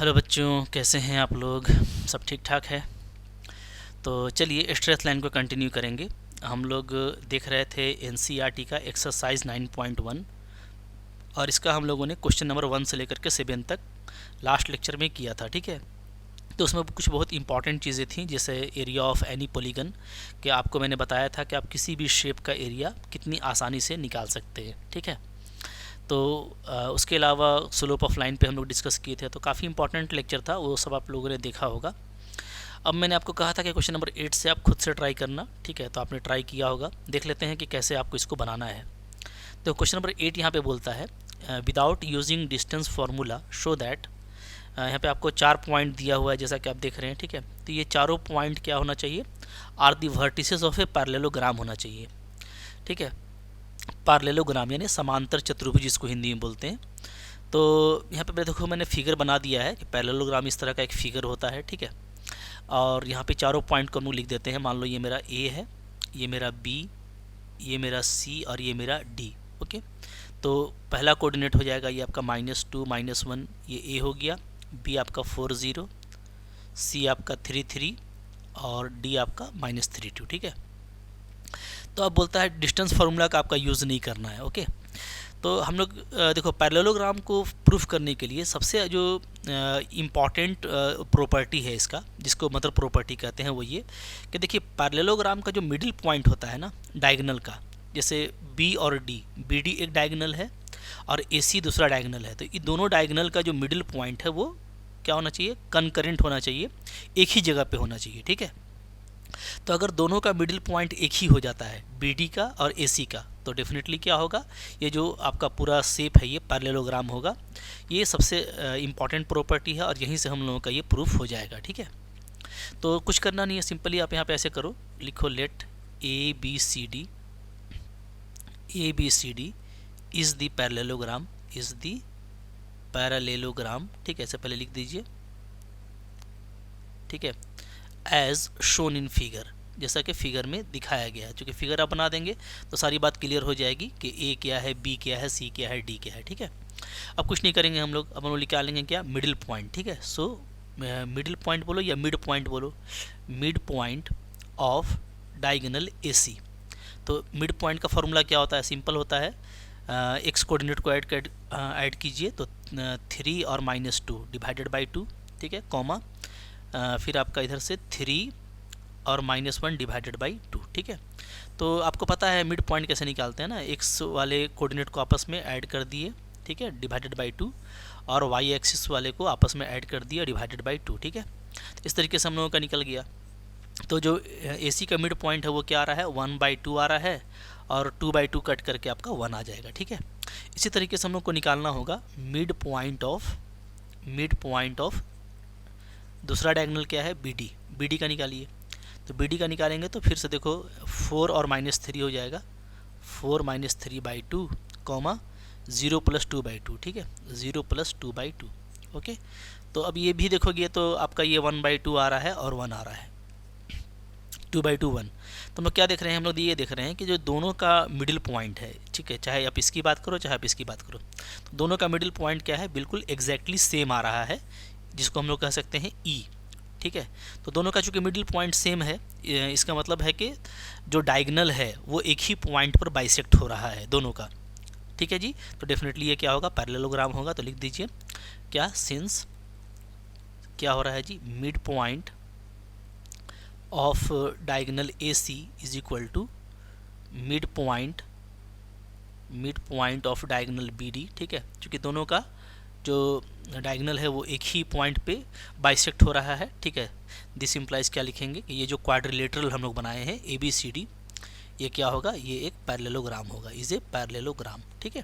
Hello बच्चों, कैसे हैं आप लोग? सब ठीक ठाक है? तो चलिए स्ट्रेस लाइन को कंटिन्यू करेंगे। हम लोग देख रहे थे एनसीईआरटी का एक्सरसाइज 9.1 और इसका हम लोगों ने क्वेश्चन नंबर 1 से लेकर के 7 तक लास्ट लेक्चर में किया था। ठीक है, तो उसमें कुछ बहुत इंपॉर्टेंट चीज़ें थी, जैसे एरिया ऑफ एनी पॉलीगन, कि आपको मैंने बताया था कि आप किसी भी शेप का एरिया कितनी आसानी से निकाल सकते हैं। ठीक है, तो उसके अलावा स्लोप ऑफ लाइन पे हम लोग डिस्कस किए थे, तो काफ़ी इंपॉर्टेंट लेक्चर था, वो सब आप लोगों ने देखा होगा। अब मैंने आपको कहा था कि क्वेश्चन नंबर 8 से आप खुद से ट्राई करना। ठीक है, तो आपने ट्राई किया होगा, देख लेते हैं कि कैसे आपको इसको बनाना है। तो क्वेश्चन नंबर 8 यहाँ पे बोलता है without using distance formula show that, यहाँ पे आपको 4 पॉइंट दिया हुआ है जैसा कि आप देख रहे हैं। ठीक है, तो ये चारों पॉइंट क्या होना चाहिए? Are the vertices of a parallelogram होना चाहिए। ठीक है, पैरेललोग्राम यानी समांतर चतुर्भुज जिसको हिंदी में बोलते हैं। तो यहाँ पे देखो मैंने फिगर बना दिया है कि पैरेललोग्राम इस तरह का एक फिगर होता है। ठीक है, और यहाँ पे चारों पॉइंट को हम लोग लिख देते हैं। मान लो ये मेरा ए है, ये मेरा बी, ये मेरा सी और ये मेरा डी। ओके, तो पहला कोऑर्डिनेट हो जाएगा ये आपका -2 -1, ये ए हो गया, बी आपका 4 0, सी आपका 3 3 और डी आपका -3 2। ठीक है, तो अब बोलता है डिस्टेंस फार्मूला का आपका यूज़ नहीं करना है। ओके, तो हम लोग देखो पैरेललोग्राम को प्रूफ करने के लिए सबसे जो इम्पॉर्टेंट प्रॉपर्टी है इसका, जिसको मदर प्रॉपर्टी कहते हैं, वो ये कि देखिए पैरेललोग्राम का जो मिडिल पॉइंट होता है ना डायगोनल का, जैसे बी और डी, बी डी एक डायगोनल है और ए सी दूसरा डायगोनल है, तो ये दोनों डायगोनल का जो मिडिल पॉइंट है वो क्या होना चाहिए? कंकरेंट होना चाहिए, एक ही जगह पे होना चाहिए। ठीक है, तो अगर दोनों का मिडिल पॉइंट एक ही हो जाता है, बी डी का और ए सी का, तो डेफिनेटली क्या होगा? ये जो आपका पूरा शेप है ये पैरेललोग्राम होगा। ये सबसे इम्पॉर्टेंट प्रॉपर्टी है और यहीं से हम लोगों का ये प्रूफ हो जाएगा। ठीक है, तो कुछ करना नहीं है, सिंपली आप यहाँ पे ऐसे करो, लिखो let A B C D, A B C D is the parallelogram, is the parallelogram. ठीक है, ऐसे पहले लिख दीजिए। ठीक है, एज शोन इन फिगर, जैसा कि फिगर में दिखाया गया है। चूँकि फिगर आप बना देंगे तो सारी बात क्लियर हो जाएगी कि ए क्या है, बी क्या है, सी क्या है, डी क्या है। ठीक है, अब कुछ नहीं करेंगे हम लोग, अब हम लोग निकालेंगे क्या? Middle point. ठीक है, सो मिडिल पॉइंट बोलो या मिड पॉइंट बोलो, mid point of diagonal A C. तो मिड पॉइंट का फॉर्मूला क्या होता है? सिंपल होता है, एक्स कोऑर्डिनेट को ऐड कीजिए, तो 3 और -2 डिवाइडेड बाई 2। ठीक है, कॉमा फिर आपका इधर से 3 और -1 डिवाइडेड बाई 2। ठीक है, तो आपको पता है मिड पॉइंट कैसे निकालते हैं ना, एक्स वाले कोऑर्डिनेट को आपस में ऐड कर दिए, ठीक है, डिवाइडेड बाई 2, और वाई एक्सिस वाले को आपस में ऐड कर दिया, डिवाइडेड बाई 2। ठीक है, तो इस तरीके से हम लोगों का निकल गया। तो जो ए सी का मिड पॉइंट है वो क्या आ रहा है? 1/2 आ रहा है, और 2/2 कट करके आपका 1 आ जाएगा। ठीक है, इसी तरीके से हम लोग को निकालना होगा मिड पॉइंट ऑफ दूसरा डायगोनल क्या है? बी डी, बी डी का निकालिए। तो बी डी का निकालेंगे तो फिर से देखो 4 और -3 हो जाएगा, 4 -3/2 कॉमा 0 + 2/2। ठीक है, 0 + 2/2। ओके, तो अब ये भी देखोगे तो आपका ये 1/2 आ रहा है और 1 आ रहा है, 2/2 1। तो हम लोग क्या देख रहे हैं? हम लोग ये देख रहे हैं कि जो दोनों का मिडिल पॉइंट है, ठीक है, चाहे आप इसकी बात करो चाहे आप इसकी बात करो, तो दोनों का मिडिल पॉइंट क्या है? बिल्कुल एग्जैक्टली सेम आ रहा है, जिसको हम लोग कह सकते हैं ई। ठीक है, तो दोनों का चूँकि मिडिल पॉइंट सेम है, इसका मतलब है कि जो डायगोनल है वो एक ही पॉइंट पर बाइसेक्ट हो रहा है दोनों का। ठीक है जी, तो डेफिनेटली ये क्या होगा? पैरेललोग्राम होगा। तो लिख दीजिए क्या, सिंस क्या हो रहा है जी? Mid point of diagonal A C is equal to mid point of diagonal B D. ठीक है, क्योंकि दोनों का जो डायगोनल है वो एक ही पॉइंट पे बाइसेक्ट हो रहा है। ठीक है, दिस इम्प्लाइज क्या लिखेंगे कि ये जो क्वाड्रिलेटरल हम लोग बनाए हैं ए बी सी डी, ये क्या होगा? ये एक पैरेललोग्राम होगा, इज ए पैरेललोग्राम। ठीक है,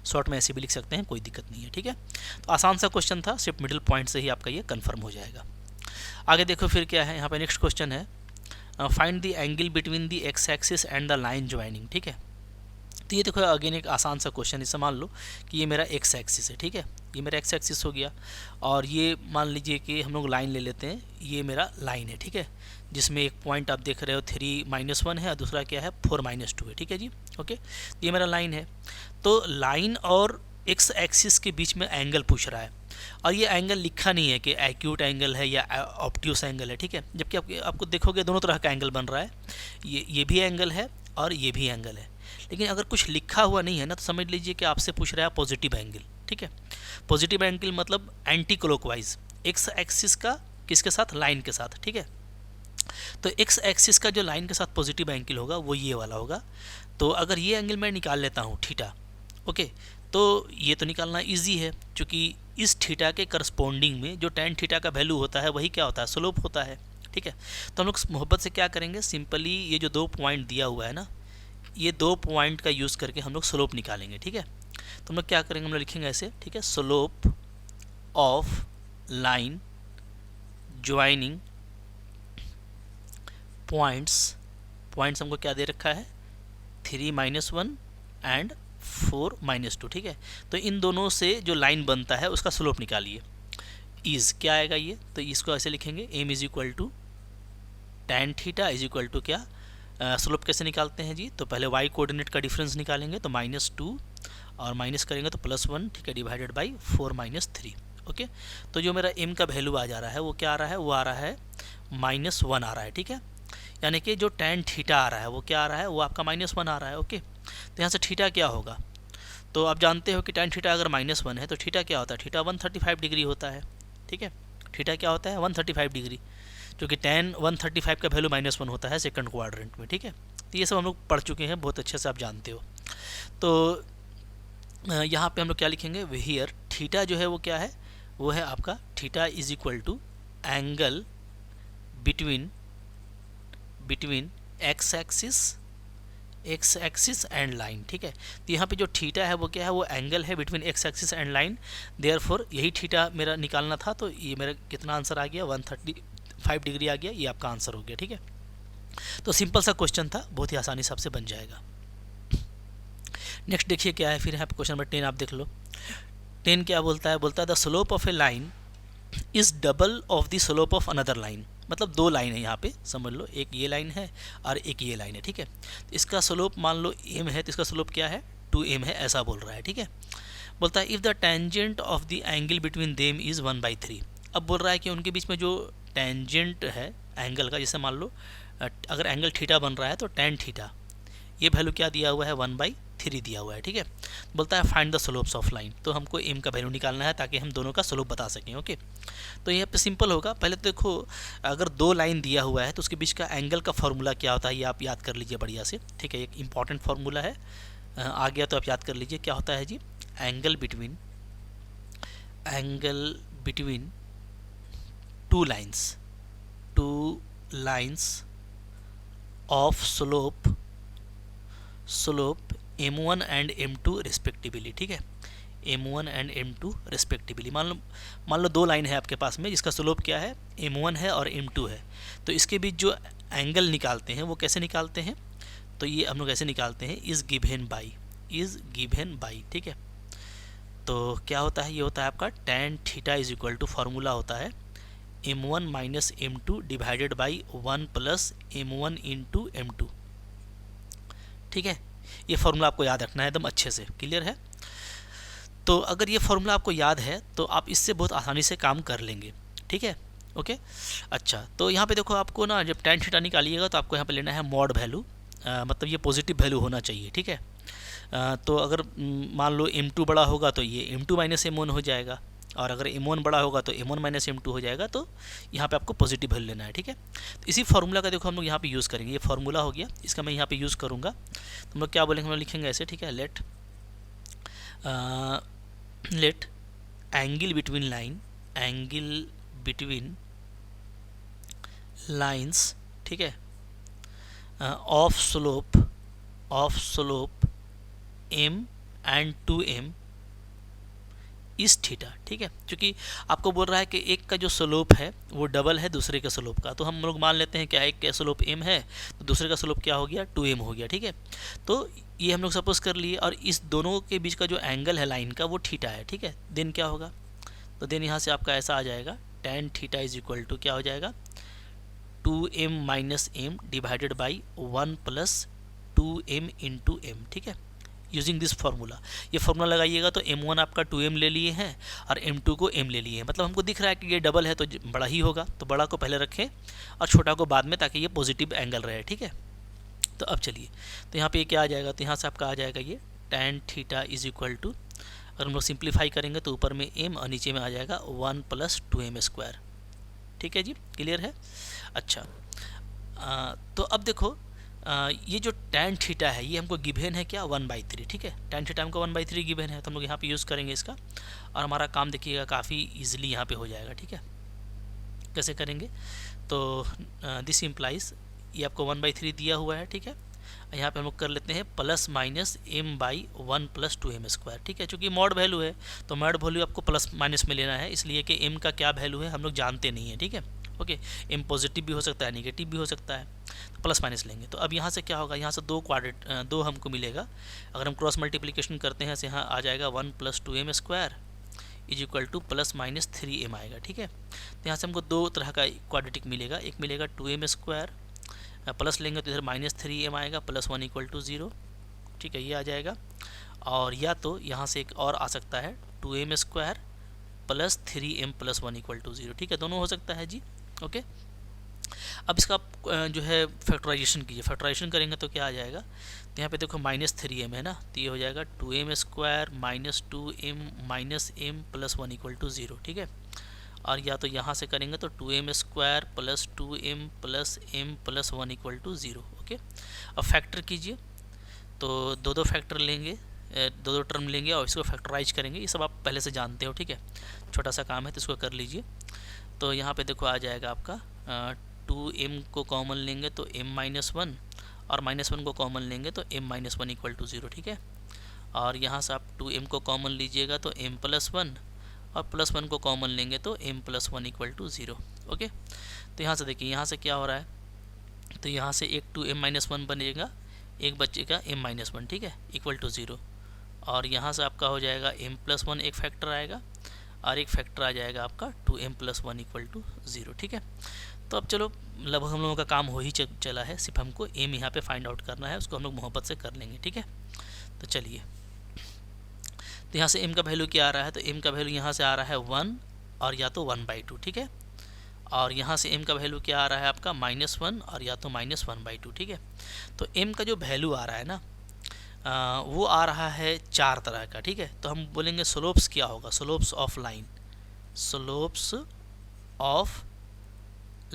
शॉर्ट में ऐसे भी लिख सकते हैं, कोई दिक्कत नहीं है। ठीक है, तो आसान सा क्वेश्चन था, सिर्फ मिडिल पॉइंट से ही आपका ये कन्फर्म हो जाएगा। आगे देखो फिर क्या है, यहाँ पे नेक्स्ट क्वेश्चन है, find the angle between the x axis and the line joining. ठीक है, तो ये देखो अगेन एक आसान सा क्वेश्चन, इसे मान लो कि ये मेरा एक्स एक्सिस है। ठीक है, ये मेरा एक्स एक्सिस हो गया, और ये मान लीजिए कि हम लोग लाइन ले लेते हैं, ये मेरा लाइन है। ठीक है, जिसमें एक पॉइंट आप देख रहे हो 3 -1 है और दूसरा क्या है 4 -2 है। ठीक है जी, ओके, ये मेरा लाइन है। तो लाइन और एक्स एक्सिस के बीच में एंगल पूछ रहा है, और ये एंगल लिखा नहीं है कि एक्यूट एंगल है या ऑब्ट्यूस एंगल है, ठीक है, जबकि आपको देखोगे दोनों तरह का एंगल बन रहा है, ये भी एंगल है और ये भी एंगल है। लेकिन अगर कुछ लिखा हुआ नहीं है ना, तो समझ लीजिए कि आपसे पूछ रहा है पॉजिटिव एंगल, ठीक है। पॉजिटिव एंगल मतलब एंटी क्लॉकवाइज, एक्स एक्सिस का किसके साथ, लाइन के साथ, ठीक है। तो एक्स एक्सिस का जो लाइन के साथ पॉजिटिव एंगल होगा वो ये वाला होगा। तो अगर ये एंगल मैं निकाल लेता हूँ थीटा, ओके, तो ये तो निकालना इजी है, क्योंकि इस थीटा के करस्पॉन्डिंग में जो tan थीटा का वैल्यू होता है वही क्या होता है, स्लोप होता है, ठीक है। तो हम लोग मोहब्बत से क्या करेंगे, सिंपली ये जो 2 पॉइंट दिया हुआ है ना, ये 2 पॉइंट का यूज़ करके हम लोग स्लोप निकालेंगे, ठीक है। तो हम लोग क्या करेंगे, हम लोग लिखेंगे ऐसे, ठीक है, slope of line joining points हमको क्या दे रखा है, 3 - 1 एंड 4 - 2, ठीक है। तो इन दोनों से जो लाइन बनता है उसका स्लोप निकालिए। इज़ क्या आएगा ये, तो इसको ऐसे लिखेंगे, M is equal to tan theta is equal to क्या, स्लोप कैसे निकालते हैं जी, तो पहले y कोऑर्डिनेट का डिफरेंस निकालेंगे, तो -2 और माइनस करेंगे तो +1, ठीक है, डिवाइडेड बाई 4 - 3, ओके। तो जो मेरा m का वैल्यू आ जा रहा है वो क्या आ रहा है, वो आ रहा है -1 आ रहा है, ठीक है। यानी कि जो tan थीटा आ रहा है वो क्या आ रहा है, वो आपका -1 आ रहा है, ओके। तो यहाँ से थीटा क्या होगा, तो आप जानते हो कि tan थीटा अगर -1 है तो थीटा क्या होता है, थीटा 135 डिग्री होता है, ठीक है। थीटा क्या होता है, 135 डिग्री, क्योंकि tan 135 का वैल्यू -1 होता है सेकंड क्वाड्रेंट में, ठीक है। तो ये सब हम लोग पढ़ चुके हैं बहुत अच्छे से, आप जानते हो। तो यहाँ पे हम लोग क्या लिखेंगे, हियर थीटा जो है वो क्या है, वो है आपका theta is equal to angle between X axis and line, ठीक है। तो यहाँ पे जो थीटा है वो क्या है, वो एंगल है between X axis and line, therefore यही थीटा मेरा निकालना था। तो ये मेरा कितना आंसर आ गया, 135 डिग्री आ गया, ये आपका आंसर हो गया, ठीक है। तो सिंपल सा क्वेश्चन था, बहुत ही आसानी से आपसे बन जाएगा। नेक्स्ट देखिए क्या है, फिर यहाँ पे क्वेश्चन नंबर 10 आप देख लो। 10 क्या बोलता है, the slope of A line is double of the slope of another line. मतलब 2 लाइन है यहाँ पे, समझ लो, एक ये लाइन है और एक ये लाइन है, ठीक है। इसका स्लोप मान लो m है, तो इसका स्लोप क्या है, 2m है, ऐसा बोल रहा है, ठीक है। बोलता है if the tangent of the angle between them is 1/3। अब बोल रहा है कि उनके बीच में जो टेंजेंट है एंगल का, जैसे मान लो अगर एंगल थीटा बन रहा है तो tan थीटा, ये वैल्यू क्या दिया हुआ है, 1/3 दिया हुआ है, ठीक है। बोलता है find the slopes of line, तो हमको m का वैल्यू निकालना है ताकि हम दोनों का स्लोप बता सकें, ओके। तो यहाँ पे सिंपल होगा, पहले तो देखो अगर 2 लाइन दिया हुआ है तो उसके बीच का एंगल का फार्मूला क्या होता है, ये आप याद कर लीजिए बढ़िया से, ठीक है। एक इंपॉर्टेंट फार्मूला है, आ गया तो आप याद कर लीजिए, क्या होता है जी, angle between 2 lines of slope m1 and m2 respectively, ठीक है, m1 एंड m2 रिस्पेक्टिवली। मान लो 2 लाइन है आपके पास में जिसका स्लोप क्या है, m1 है और m2 है। तो इसके बीच जो एंगल निकालते हैं वो कैसे निकालते हैं, तो ये हम लोग ऐसे निकालते हैं, इज़ गिवन बाई, ठीक है। तो क्या होता है, ये होता है आपका tan theta is equal to, formula होता है m1 - m2 divided by 1 + m1 × m2, ठीक है। ये फार्मूला आपको याद रखना है एकदम अच्छे से, क्लियर है। तो अगर ये फार्मूला आपको याद है तो आप इससे बहुत आसानी से काम कर लेंगे, ठीक है, ओके। अच्छा, तो यहाँ पे देखो आपको ना, जब tan थीटा निकालिएगा तो आपको यहाँ पे लेना है मॉड वैल्यू, मतलब ये पॉजिटिव वैल्यू होना चाहिए, ठीक है। तो अगर मान लो m2 बड़ा होगा तो ये m2 - m1 हो जाएगा, और अगर m1 बड़ा होगा तो m1 - m2 हो जाएगा। तो यहाँ पे आपको पॉजिटिव वैल्यू लेना है, ठीक है। तो इसी फार्मूला का देखो हम लोग यहाँ पे यूज़ करेंगे, ये फार्मूला हो गया, इसका मैं यहाँ पे यूज़ करूँगा। तो हम लोग क्या बोलेंगे, हम लोग लिखेंगे ऐसे, ठीक है, लेट एंगल बिटवीन लाइन्स, ठीक है, of slope m and 2m इस थीटा, ठीक है। क्योंकि आपको बोल रहा है कि एक का जो स्लोप है वो डबल है दूसरे के स्लोप का, तो हम लोग मान लेते हैं क्या, एक का स्लोप m है तो दूसरे का स्लोप क्या हो गया, 2m हो गया, ठीक है। तो ये हम लोग सपोज कर लिए, और इस दोनों के बीच का जो एंगल है लाइन का वो थीटा है, ठीक है। देन क्या होगा, तो देन यहाँ से आपका ऐसा आ जाएगा, tan theta is equal to क्या हो जाएगा, 2m - m divided by 1 + 2m × m, ठीक है। Using this formula. ये फार्मूला लगाइएगा तो m1 आपका 2m ले लिए हैं और m2 को m ले लिए हैं, मतलब हमको दिख रहा है कि ये डबल है तो बड़ा ही होगा, तो बड़ा को पहले रखें और छोटा को बाद में, ताकि ये पॉजिटिव एंगल रहे। ठीक है, तो अब चलिए, तो यहाँ पे ये क्या आ जाएगा, तो यहाँ से आपका आ जाएगा ये tan theta is equal to, अगर हम लोग सिंप्लीफाई करेंगे तो ऊपर में m और नीचे में आ जाएगा 1 + 2m स्क्वायर। ठीक है जी, क्लियर है। अच्छा, तो अब देखो, ये जो tan थीटा है ये हमको गिवन है क्या, 1/3। ठीक है, tan थीटा हमको 1/3 गिवन है, तो हम लोग यहाँ पे यूज़ करेंगे इसका, और हमारा काम देखिएगा काफ़ी इजीली यहाँ पे हो जाएगा। ठीक है, कैसे करेंगे, तो दिस इम्प्लाइज, ये आपको 1/3 दिया हुआ है। ठीक है, यहाँ पे हम लोग कर लेते हैं +-m/1 + 2m स्क्वायर। ठीक है, चूँकि मॉड वैल्यू है तो मॉड वैल्यू आपको प्लस माइनस में लेना है, इसलिए कि m का क्या वैल्यू है हम लोग जानते नहीं है। ठीक है, ओके, m पॉजिटिव भी हो सकता है, नेगेटिव भी हो सकता है, तो प्लस माइनस लेंगे। तो अब यहाँ से क्या होगा, यहाँ से दो हमको मिलेगा, अगर हम क्रॉस मल्टीप्लिकेशन करते हैं तो यहाँ आ जाएगा 1 + 2m square is equal to +-3m आएगा। ठीक है, तो यहाँ से हमको दो तरह का क्वाड्रेटिक मिलेगा, एक मिलेगा 2m स्क्वायर, प्लस लेंगे तो इधर -3m आएगा, +1 = 0। ठीक है, ये आ जाएगा, और या तो यहाँ से एक और आ सकता है 2m स्क्वायर + 3m + 1 = 0। ठीक है, दोनों हो सकता है जी। ओके, अब इसका जो है फैक्टराइजेशन कीजिए, फैक्टराइजेशन करेंगे तो क्या आ जाएगा, तो यहाँ पे देखो -3m है ना, तो ये हो जाएगा 2m स्क्वायर -2m -m + 1 = 0। ठीक है, और या तो यहाँ से करेंगे तो 2m square + 2m + m + 1 = 0। Okay, अब फैक्टर कीजिए, तो दो फैक्टर लेंगे, दो टर्म लेंगे और इसको फैक्टराइज करेंगे, ये सब आप पहले से जानते हो। ठीक है, छोटा सा काम है तो इसको कर लीजिए। तो यहाँ पे देखो आ जाएगा आपका 2m को कॉमन लेंगे तो m-1, और -1 को कॉमन लेंगे तो m-1 = 0। ठीक है, और यहाँ से आप 2m को कॉमन लीजिएगा तो m + 1, और +1 को कॉमन लेंगे तो m + 1 = 0। ओके, तो यहाँ से देखिए, यहाँ से क्या हो रहा है, तो यहाँ से एक 2m-1 बनेगा, एक बचेगा m-1। ठीक है, = 0, और यहाँ से आपका हो जाएगा m + 1 एक फैक्टर आएगा, और एक फैक्टर आ जाएगा आपका 2m + 1 = 0। ठीक है, तो अब चलो, लगभग हम लोगों का काम हो ही चला है, सिर्फ हमको m यहाँ पे फाइंड आउट करना है, उसको हम लोग मोहब्बत से कर लेंगे। ठीक है, तो चलिए, तो यहाँ से m का वैल्यू क्या आ रहा है, तो m का वैल्यू यहाँ से आ रहा है 1 और या तो 1/2। ठीक है, और यहाँ से m का वैल्यू क्या आ रहा है आपका -1 और या तो -1/2। ठीक है, तो m का जो वैल्यू आ रहा है ना, वो आ रहा है 4 तरह का। ठीक है, तो हम बोलेंगे स्लोप्स क्या होगा, slopes of line, slopes of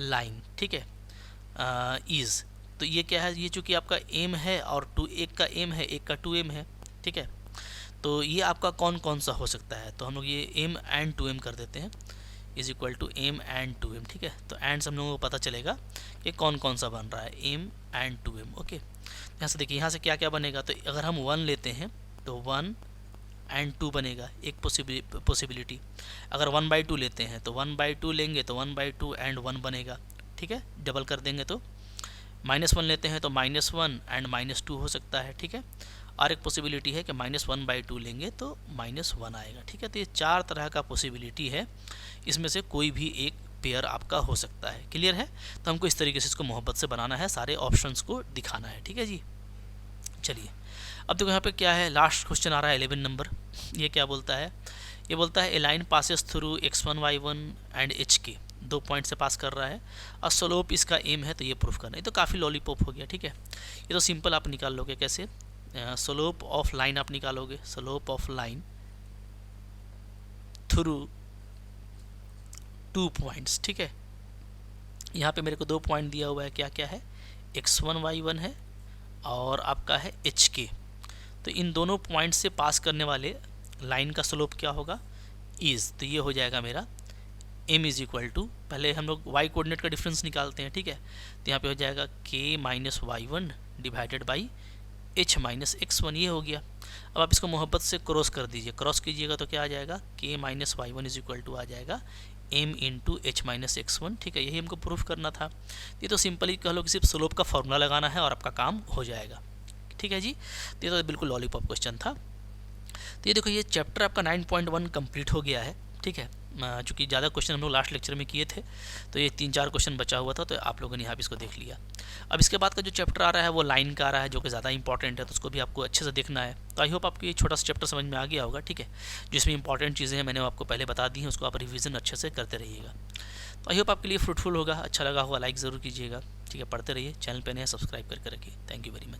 line. ठीक है, इज़, तो ये क्या है, ये चूँकि आपका m है और एक का m है, एक का 2m है। ठीक है, तो ये आपका कौन कौन सा हो सकता है, तो हम लोग ये m and 2m कर देते हैं, is equal to m and 2m। ठीक है, तो एंड से हम लोगों को पता चलेगा कि कौन कौन सा बन रहा है, m and 2m। ओके, यहाँ से देखिए, यहाँ से क्या क्या बनेगा, तो अगर हम 1 लेते हैं तो 1 and 2 बनेगा, एक पॉसिबिलिटी। अगर 1/2 लेते हैं तो 1/2 लेंगे तो 1/2 and 1 बनेगा। ठीक है, डबल कर देंगे तो -1 लेते हैं तो -1 and -2 हो सकता है। ठीक है, और एक पॉसिबिलिटी है कि -1/2 लेंगे तो -1 आएगा। ठीक है, तो ये 4 तरह का पॉसिबिलिटी है, इसमें से कोई भी एक पेयर आपका हो सकता है। क्लियर है, तो हमको इस तरीके से इसको मोहब्बत से बनाना है, सारे ऑप्शंस को दिखाना है। ठीक है जी, चलिए, अब देखो यहाँ पे क्या है, लास्ट क्वेश्चन आ रहा है 11 नंबर। ये क्या बोलता है, ये बोलता है a line passes through x1 y1 and hk, 2 point से पास कर रहा है, और स्लोप इसका m है, तो ये प्रूफ करना है। तो काफ़ी लॉलीपॉप हो गया। ठीक है, ये तो सिंपल आप निकाल लोगे, कैसे, स्लोप ऑफ लाइन आप निकालोगे, slope of line through 2 points. ठीक है, यहाँ पे मेरे को 2 पॉइंट दिया हुआ है, क्या क्या है, x1 y1 है और आपका है hk। तो इन दोनों पॉइंट से पास करने वाले लाइन का स्लोप क्या होगा, इज़, तो ये हो जाएगा मेरा m इज इक्वल टू, पहले हम लोग y कोऑर्डिनेट का डिफरेंस निकालते हैं। ठीक है, तो यहाँ पे हो जाएगा k - y1 divided by h - x1, ये हो गया। अब आप इसको मोहब्बत से क्रॉस कर दीजिए, क्रॉस कीजिएगा तो क्या आ जाएगा, k - y1 is equal to आ जाएगा m इंटू h - x1। ठीक है, यही हमको प्रूफ करना था। ये तो सिंपली कह लो कि सिर्फ स्लोप का फॉर्मूला लगाना है और आपका काम हो जाएगा। ठीक है जी, तो ये तो बिल्कुल लॉलीपॉप क्वेश्चन था। तो ये देखो, ये चैप्टर आपका 9.1 कंप्लीट हो गया है। ठीक है, चूँकि ज़्यादा क्वेश्चन हम लोग लास्ट लेक्चर में किए थे, तो ये 3-4 क्वेश्चन बचा हुआ था, तो आप लोगों ने यहाँ पे इसको देख लिया। अब इसके बाद का जो चैप्टर आ रहा है वो लाइन का आ रहा है, जो कि ज़्यादा इंपॉर्टेंट है, तो उसको भी आपको अच्छे से देखना है। तो आई होप आपको ये छोटा सा चैप्टर समझ में आ गया होगा, ठीक है। जिसमें इंपॉर्टेंट चीज़ें हैं मैंने आपको पहले बता दी हैं, उसको आप रिवीजन अच्छे से करते रहिएगा। तो आई होप आपके लिए फ्रूटफुल होगा, अच्छा लगा होगा, लाइक ज़रूर कीजिएगा, ठीक है। पढ़ते रहिए, चैनल पे नए सब्सक्राइब करके रखिए। Thank you very much.